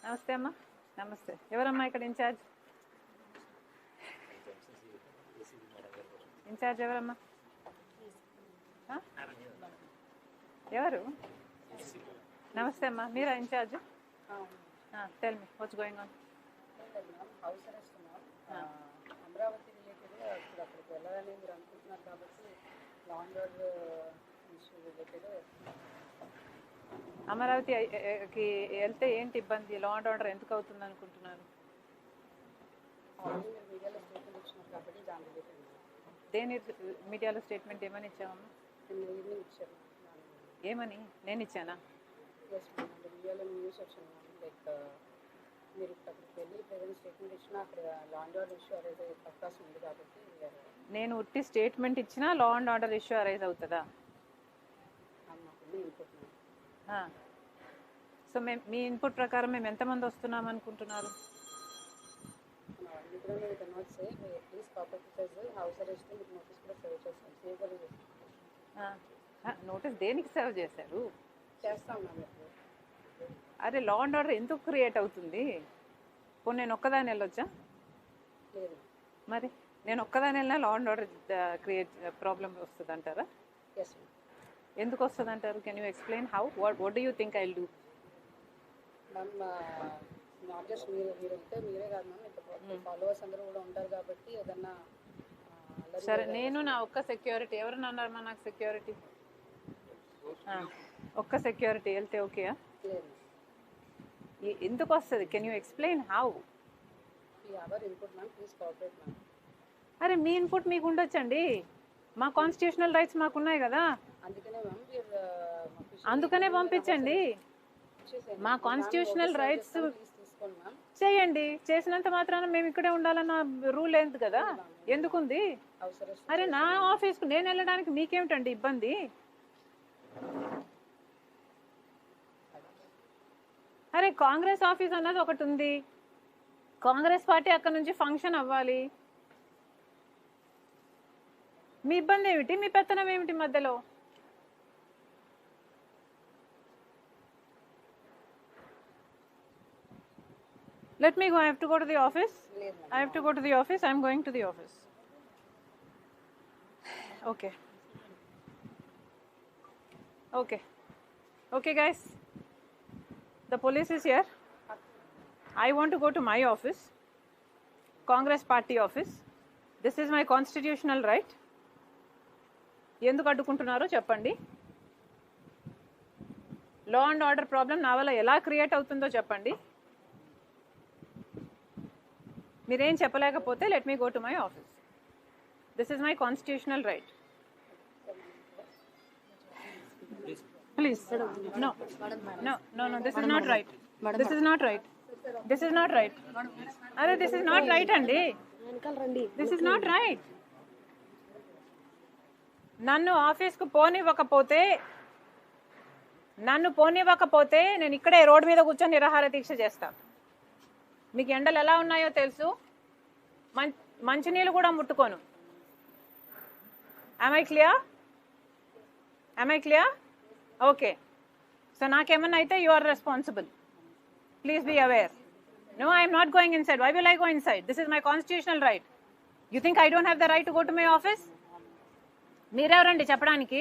నమస్తే అమ్మా. నమస్తే. ఎవరమ్మా ఇక్కడ ఇన్ఛార్జ్? ఇన్ఛార్జ్ ఎవరమ్మా? ఎవరు? నమస్తే అమ్మా. మీరా in charge? Tell me what's going on. House arrest Amaravati related ఇప్పుడు అక్కడికి వెళ్ళాలని మీరు అనుకుంటున్నారు కాబట్టి లాంగ్ ఇష్యూ రిలేటెడ్. అమరావతికి వెళ్తే ఏంటి ఇబ్బంది? లా అండ్ ఆర్డర్ ఎందుకు అవుతుంది అనుకుంటున్నారు? ఆల్రెడీ మీరు మీడియాలో స్టేట్మెంట్ ఇచ్చినారు కాబట్టి దాని రిలేటెడ్. దేని మీడియాలో స్టేట్మెంట్ ఏమని ఇచ్చామమ్మా? ఈవినింగ్ ఇచ్చారు. ఏమని? నేను ఇచ్చానా? ఎస్ మేడం, మీడియాలో న్యూస్ వచ్చింది. లైక్ మీరు అక్కడికి వెళ్ళి ప్రజెంట్ స్టేట్మెంట్ ఇచ్చినా అక్కడ law and order issue arise అయ్యే అవకాశం ఉంది కాబట్టి. నేను ఉట్టి స్టేట్మెంట్ ఇచ్చినా law and order issue arise అవుతుందా? మాకు ఇన్పుట్. సో మీ ఇన్పుట్ ప్రకారం మేము ఎంతమంది వస్తున్నాం అనుకుంటున్నారు? నోటీస్ దేనికి సర్వ్ చేశారు? అరే లా అండ్ ఆర్డర్ ఎందుకు క్రియేట్ అవుతుంది? పోనీ నేను ఒక్కదాని వెళ్ళొచ్చా? మరి నేను ఒక్కదాని వెళ్ళినా law and order create problem వస్తుంది అంటారా? ఎందుకు వస్తుంది అంటారు? Can you explain how? What do you think I will do? Ma'am not just మీరు వెళ్తే మీరే కాదు మ్యామ్, ఇక్కడ ఫాలోవర్స్ అందరూ కూడా ఉంటారు కాబట్టి ఏదన్నా. సరే, నేను నా ఒక్క సెక్యూరిటీ ఎవరు అన్నారమ్మా? నాకు సెక్యూరిటీ ఒక్క సెక్యూరిటీ వెళ్తే ఓకేయా? ఎందుకు వస్తుంది? Can you explain how? అరే మీ ఇన్పుట్ మీకు ఉండొచ్చండి. మా కాన్స్టిట్యూషనల్ రైట్స్ మాకున్నాయి కదా, అందుకనే పంపించండి. మా కాన్స్టిట్యూషనల్ రైట్స్ చేయండి. చేసినంత మాత్రాన మేము ఇక్కడే ఉండాలన్న రూల్ ఏంటి కదా? ఎందుకుంది? అరే నా ఆఫీస్కు నేను వెళ్ళడానికి మీకేమిటండి ఇబ్బంది? అరే కాంగ్రెస్ ఆఫీస్ అన్నది ఒకటి ఉంది, కాంగ్రెస్ పార్టీ అక్కడ నుంచి ఫంక్షన్ అవ్వాలి. మీ ఇబ్బంది ఏమిటి? మీ పెత్తనం ఏమిటి మధ్యలో? Let me go. I have to go to the office. I have to go to the office. I am going to the office. Okay. Okay. Okay, guys. The police is here. I want to go to my office, Congress party office. This is my constitutional right. ఎందుకు అడ్డుకుంటున్నారో చెప్పండి. Law and order problem నా వల్ల ఎలా create అవుతుందో చెప్పండి. మీరేం చెప్పలేకపోతే let me go to my office. This is my constitutional right. Please no no no no this is not right. This is not right. This is not right. అరే this is not right అండి. This is not right. నన్ను ఆఫీస్కు పోనివ్వకపోతే నేను ఇక్కడే road మీద కూర్చొని నిరాహార దీక్ష చేస్తాను. మీకు ఎండలు ఎలా ఉన్నాయో తెలుసు. మంచినీళ్ళు కూడా ముట్టుకోను. am I clear? Okay. So నాకేమన్నా అయితే you are responsible. Please be aware. No, I am not going inside. Why will I go inside? This is my constitutional right. You think I don't have the right to go to my office? మీరెవరండి చెప్పడానికి?